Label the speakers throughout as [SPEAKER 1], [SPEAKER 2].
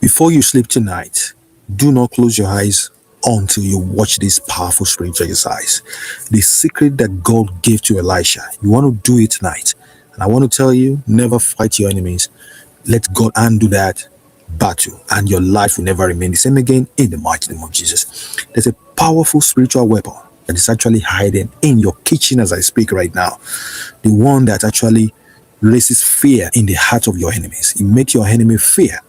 [SPEAKER 1] Before you sleep tonight, do not close your eyes until you watch this powerful spiritual exercise. The secret that God gave to Elisha. You want to do it tonight. And I want to tell you, never fight your enemies. Let God undo that battle, and your life will never remain the same again in the mighty name of Jesus. There's a powerful spiritual weapon that is actually hiding in your kitchen as I speak right now. The one that actually raises fear in the heart of your enemies. It makes your enemy fear.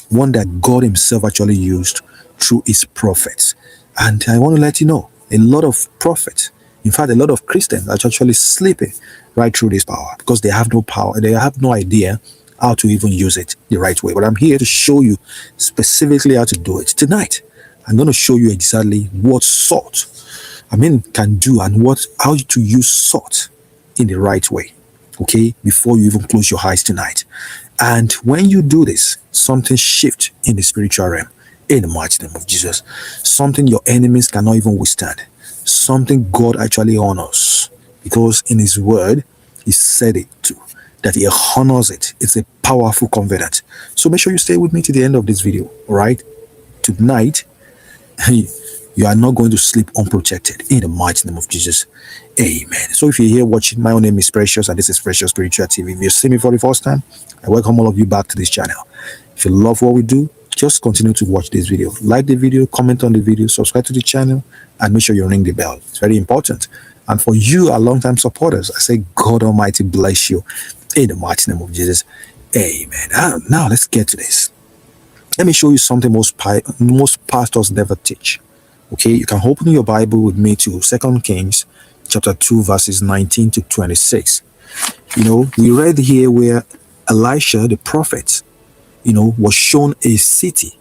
[SPEAKER 1] One that God himself actually used through his prophets. And I want to let you know, a lot of prophets, in fact, a lot of Christians are actually sleeping right through this power because they have no power. They have no idea how to even use it the right way. But I'm here to show you specifically how to do it. Tonight, I'm going to show you exactly what salt, can do, and how to use salt in the right way. Okay, before you even close your eyes tonight. And when you do this, something shifts in the spiritual realm in the mighty name of Jesus. Something your enemies cannot even withstand. Something God actually honors, because in his word, he said it too, that he honors it. It's a powerful covenant. So make sure you stay with me to the end of this video. All right, tonight, you are not going to sleep unprotected in the mighty name of Jesus. Amen. So if you're here watching, my own name is Precious and this is Precious Spiritual TV. If you see me for the first time, I welcome all of you back to this channel. If you love what we do, just continue to watch this video. Like the video, comment on the video, subscribe to the channel, and make sure you ring the bell. It's very important. And for you, our long-time supporters, I say God Almighty bless you in the mighty name of Jesus. Amen. Now let's get to this. Let me show you something most pastors never teach. Okay, you can open your Bible with me to 2 Kings chapter 2 verses 19 to 26. We read here where Elisha the prophet, was shown a city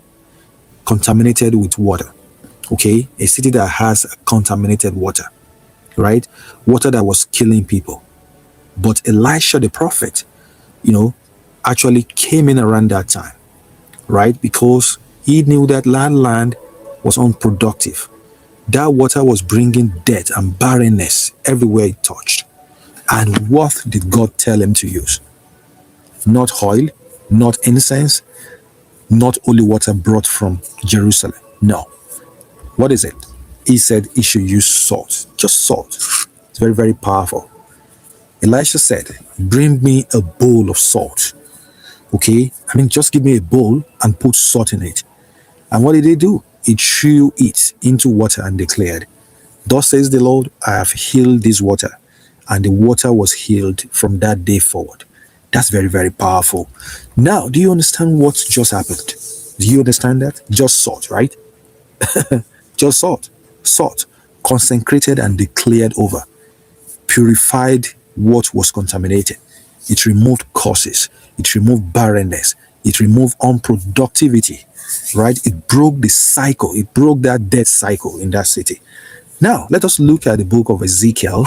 [SPEAKER 1] contaminated with water. Okay, a city that has contaminated water, right? Water that was killing people. But Elisha the prophet, actually came in around that time, right? Because he knew that land was unproductive. That water was bringing death and barrenness everywhere it touched. And what did God tell him to use? Not oil, not incense, not holy water brought from Jerusalem. No. What is it? He said he should use salt. Just salt. It's very, very powerful. Elisha said, bring me a bowl of salt. Okay? Just give me a bowl and put salt in it. And what did they do? He threw it into water and declared, thus says the Lord, I have healed this water. And the water was healed from that day forward. That's very, very powerful. Now, do you understand what just happened? Do you understand that? Just salt, right? Just salt. Salt, consecrated and declared over. Purified what was contaminated. It removed causes. It removed barrenness. It removed unproductivity. Right? It broke the cycle. It broke that death cycle in that city. Now, let us look at the book of Ezekiel,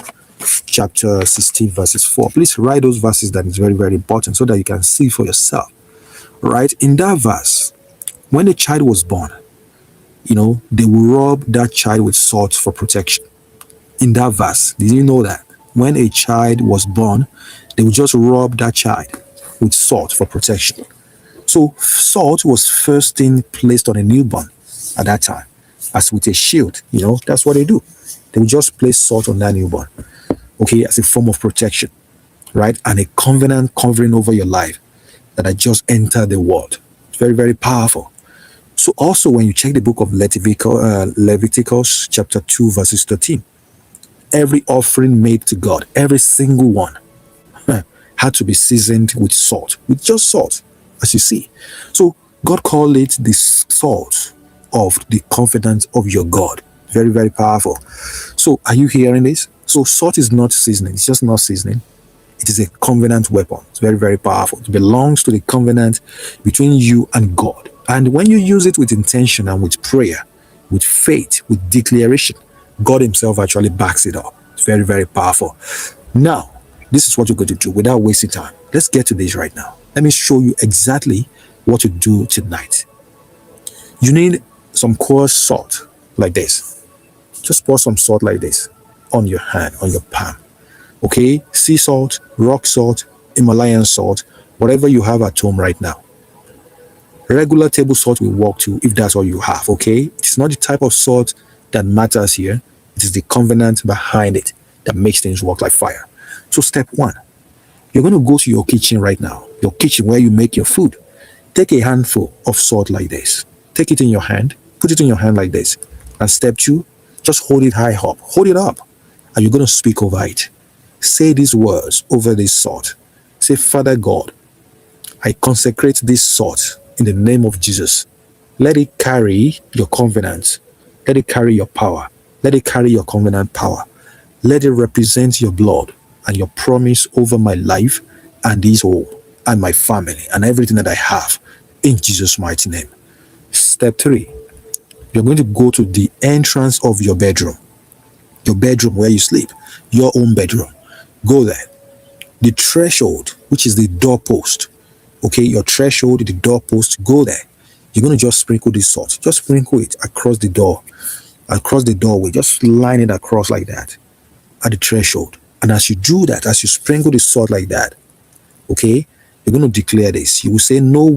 [SPEAKER 1] chapter 16, verses 4. Please write those verses. That is very, very important so that you can see for yourself. Right? In that verse, when a child was born, they will rub that child with salt for protection. In that verse, did you know that? When a child was born, they would just rub that child with salt for protection. So salt was first thing placed on a newborn at that time, as with a shield. That's what they do. They will just place salt on that newborn, okay, as a form of protection, right? And a covenant covering over your life that had just entered the world. It's very, very powerful. So also when you check the book of Leviticus chapter 2 verses 13, every offering made to God, every single one, had to be seasoned with salt, with just salt, as you see. So God called it the salt of the confidence of your God. Very, very powerful. So are you hearing this? So salt is not seasoning. It's just not seasoning. It is a covenant weapon. It's very, very powerful. It belongs to the covenant between you and God. And when you use it with intention and with prayer, with faith, with declaration, God himself actually backs it up. It's very, very powerful. Now, this is what you're going to do without wasting time. Let's get to this right now. Let me show you exactly what to do tonight. You need some coarse salt like this. Just pour some salt like this on your hand, on your palm. Okay? Sea salt, rock salt, Himalayan salt, whatever you have at home right now. Regular table salt will work too if that's all you have, okay? It's not the type of salt that matters here. It is the covenant behind it that makes things work like fire. So step one, you're going to go to your kitchen right now, your kitchen where you make your food. Take a handful of salt like this. Take it in your hand, put it in your hand like this. And step two, just hold it high up. Hold it up. And you're going to speak over it. Say these words over this salt. Say, Father God, I consecrate this salt in the name of Jesus. Let it carry your covenant. Let it carry your power. Let it carry your covenant power. Let it represent your blood and your promise over my life and this home and my family and everything that I have in Jesus' mighty name. Step three, you're going to go to the entrance of your bedroom where you sleep, your own bedroom. Go there. The threshold, which is the doorpost, okay, your threshold, the doorpost, go there. You're going to just sprinkle this salt. Just sprinkle it across the door, across the doorway. Just line it across like that at the threshold. And as you do that, as you sprinkle the salt like that, okay, you're going to declare this. You will say, no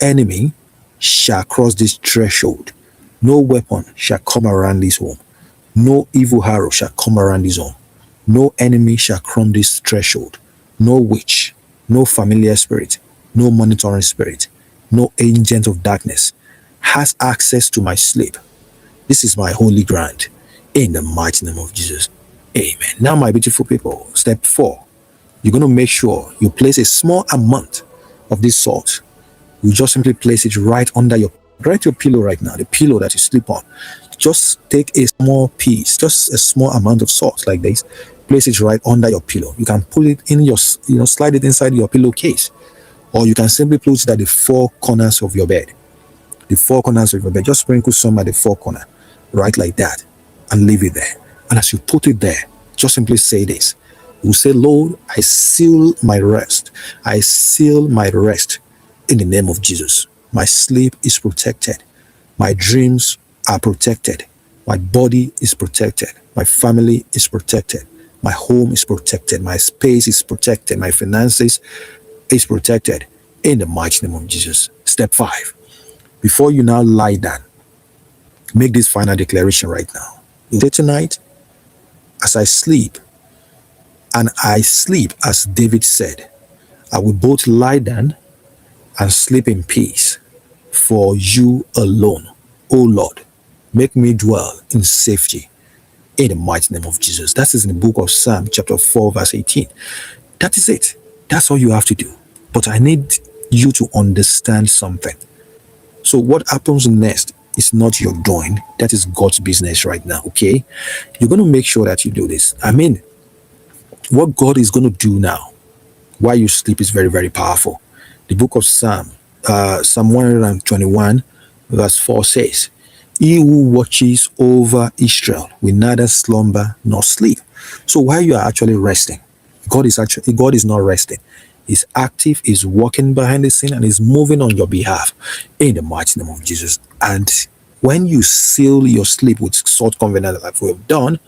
[SPEAKER 1] enemy shall cross this threshold. No weapon shall come around this home. No evil arrow shall come around this home. No enemy shall cross this threshold. No witch, no familiar spirit, no monitoring spirit, no agent of darkness has access to my sleep. This is my holy ground. In the mighty name of Jesus. Amen. Now, my beautiful people, step 4. You're going to make sure you place a small amount of this salt. You just simply place it right your pillow right now, the pillow that you sleep on. Just take a small piece, just a small amount of salt like this. Place it right under your pillow. You can put it in slide it inside your pillowcase. Or you can simply put it at the 4 corners of your bed. The 4 corners of your bed. Just sprinkle some at the 4 corner, right like that, and leave it there. And as you put it there, just simply say this. You say, Lord, I seal my rest. I seal my rest in the name of Jesus. My sleep is protected. My dreams are protected. My body is protected. My family is protected. My home is protected. My space is protected. My finances is protected in the mighty name of Jesus. Step 5. Before you now lie down, make this final declaration right now. You say, tonight, as I sleep, and I sleep as David said, I will both lie down and sleep in peace for you alone. O Lord, make me dwell in safety in the mighty name of Jesus. That is in the book of Psalm chapter 4 verse 18. That is it. That's all you have to do. But I need you to understand something. So what happens next is not your doing. That is God's business right now, okay? You're going to make sure that you do this. What God is going to do now while you sleep is very, very powerful. The book of Psalm 121 verse 4 says, he who watches over Israel will neither slumber nor sleep. So while you are actually resting, God is not resting. He's active, he's working behind the scene, and he's moving on your behalf in the mighty name of Jesus. And when you seal your sleep with salt covenant like we have done,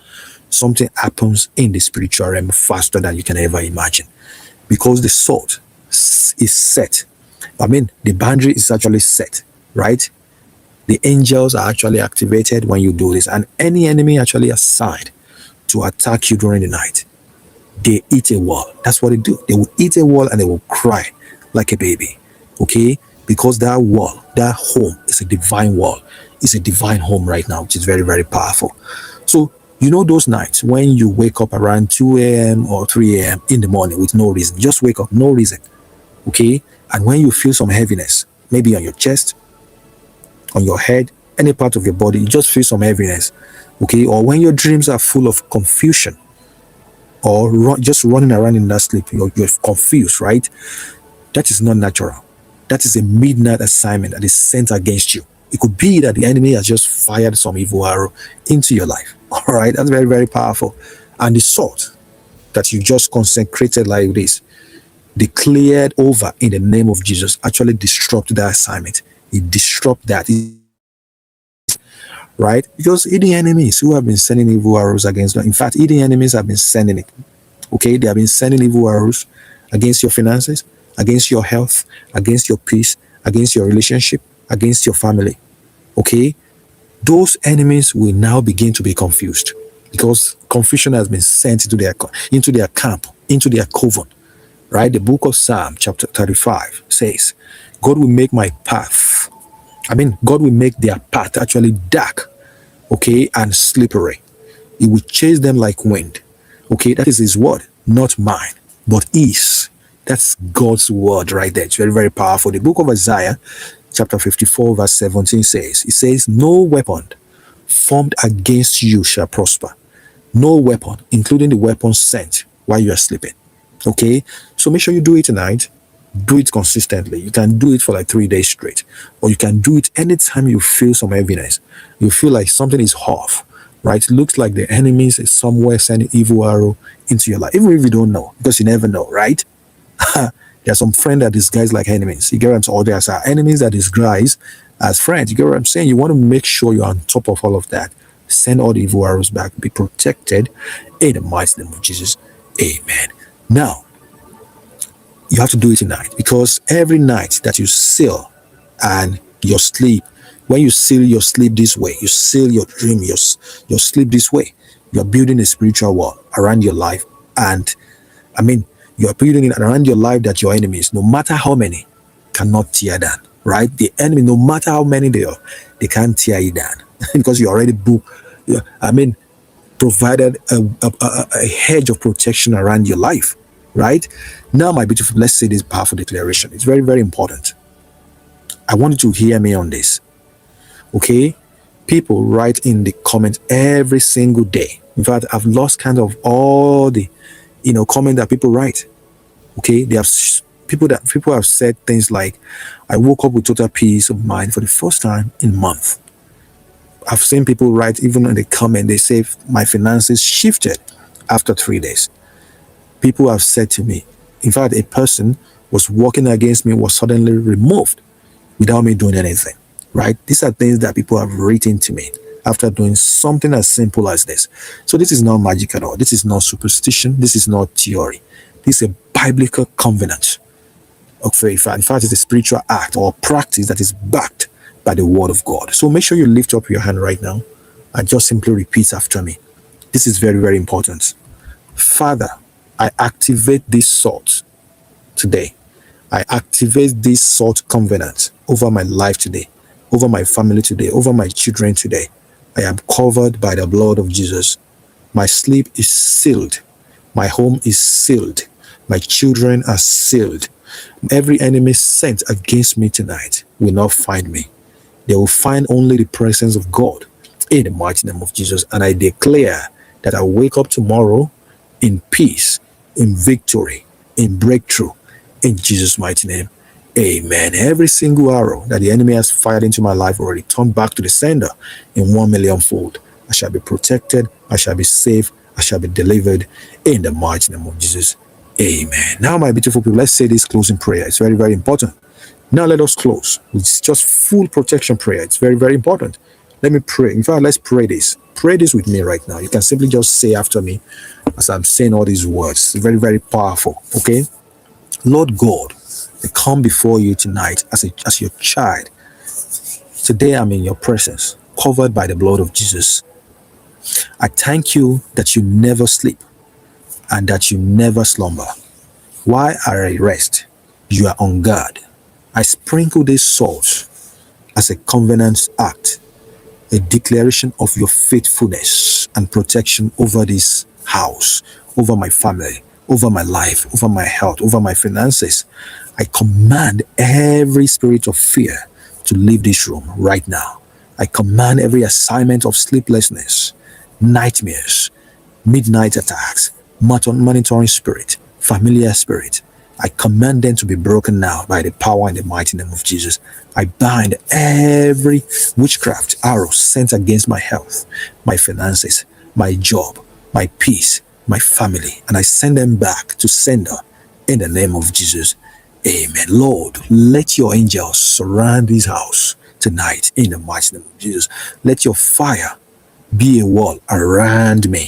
[SPEAKER 1] something happens in the spiritual realm faster than you can ever imagine. Because the salt is set. The boundary is actually set, right? The angels are actually activated when you do this. And any enemy actually assigned to attack you during the night, they eat a wall. That's what they do. They will eat a wall and they will cry like a baby. Okay? Because that wall, that home is a divine wall. It's a divine home right now, which is very, very powerful. So, those nights when you wake up around 2 a.m. or 3 a.m. in the morning with no reason, just wake up, no reason. Okay? And when you feel some heaviness, maybe on your chest, on your head, any part of your body, you just feel some heaviness. Okay? Or when your dreams are full of confusion, or just running around in that sleep, you're confused, right? That is not natural. That is a midnight assignment that is sent against you. It could be that the enemy has just fired some evil arrow into your life. All right, that's very, very powerful. And the salt that you just consecrated like this, declared over in the name of Jesus, actually disrupt that assignment. It disrupt that. Right? Because hidden enemies who have been sending evil arrows against them. In fact, hidden enemies have been sending it. Okay? They have been sending evil arrows against your finances, against your health, against your peace, against your relationship, against your family. Okay? Those enemies will now begin to be confused because confusion has been sent into their camp, into their coven. Right? The book of Psalm, chapter 35, says, God will make my path. God will make their path actually dark, okay, and slippery. He will chase them like wind. Okay, that is his word, not mine, but his. That's God's word right there. It's very, very powerful. The book of Isaiah, chapter 54, verse 17 says, it says, no weapon formed against you shall prosper. No weapon, including the weapon sent while you are sleeping. Okay, so make sure you do it tonight. Do it consistently. You can do it for like 3 days straight, or you can do it anytime you feel some heaviness. You feel like something is off, right? It looks like the enemies is somewhere sending evil arrow into your life, even if you don't know, because you never know, right? There are some friends that disguise like enemies. You get what I'm saying? Or there are enemies that disguise as friends. You get what I'm saying? You want to make sure you're on top of all of that. Send all the evil arrows back. Be protected in the mighty name of Jesus. Amen. Now, you have to do it tonight, because every night that you seal and your sleep, when you seal your sleep this way, you seal your dream, your sleep this way, you're building a spiritual wall around your life. And you're building it around your life that your enemies, no matter how many, cannot tear down, right? The enemy, no matter how many they are, they can't tear you down because you already provided a hedge of protection around your life, right? Now, my beautiful, let's say this powerful declaration. It's very, very important. I want you to hear me on this. Okay? People write in the comments every single day. In fact, I've lost kind of all the, comment that people write. Okay? They have people have said things like, I woke up with total peace of mind for the first time in months. I've seen people write, even in the comment, they say, my finances shifted after 3 days. People have said to me, in fact, a person was working against me, was suddenly removed without me doing anything, right? These are things that people have written to me after doing something as simple as this. So this is not magic at all. This is not superstition. This is not theory. This is a biblical covenant of faith. In fact, it's a spiritual act or practice that is backed by the word of God. So make sure you lift up your hand right now and just simply repeat after me. This is very, very important. Father, I activate this salt today. I activate this salt covenant over my life today, over my family today, over my children today. I am covered by the blood of Jesus. My sleep is sealed. My home is sealed. My children are sealed. Every enemy sent against me tonight will not find me. They will find only the presence of God in the mighty name of Jesus. And I declare that I wake up tomorrow in peace, in victory, in breakthrough, in Jesus' mighty name. Amen. Every single arrow that the enemy has fired into my life will return back to the sender in 1 million fold. I shall be protected. I shall be safe. I shall be delivered in the mighty name of Jesus. Amen. Now, my beautiful people, let's say this closing prayer. It's very, very important. Now let us close with just full protection prayer. It's very, very important. Let me pray. In fact, let's pray this. Pray this with me right now. You can simply just say after me as I'm saying all these words. It's very, very powerful. Okay? Lord God, I come before you tonight as your child. Today I'm in your presence, covered by the blood of Jesus. I thank you that you never sleep and that you never slumber. While I rest, you are on guard. I sprinkle this salt as a covenant act, a declaration of your faithfulness and protection over this house, over my family, over my life, over my health, over my finances. I command every spirit of fear to leave this room right now. I command every assignment of sleeplessness, nightmares, midnight attacks, monitoring spirit, familiar spirit. I command them to be broken now by the power and the mighty name of Jesus. I bind every witchcraft arrow sent against my health, my finances, my job, my peace, my family, and I send them back to sender in the name of Jesus. Amen. Lord, let your angels surround this house tonight in the mighty name of Jesus. Let your fire be a wall around me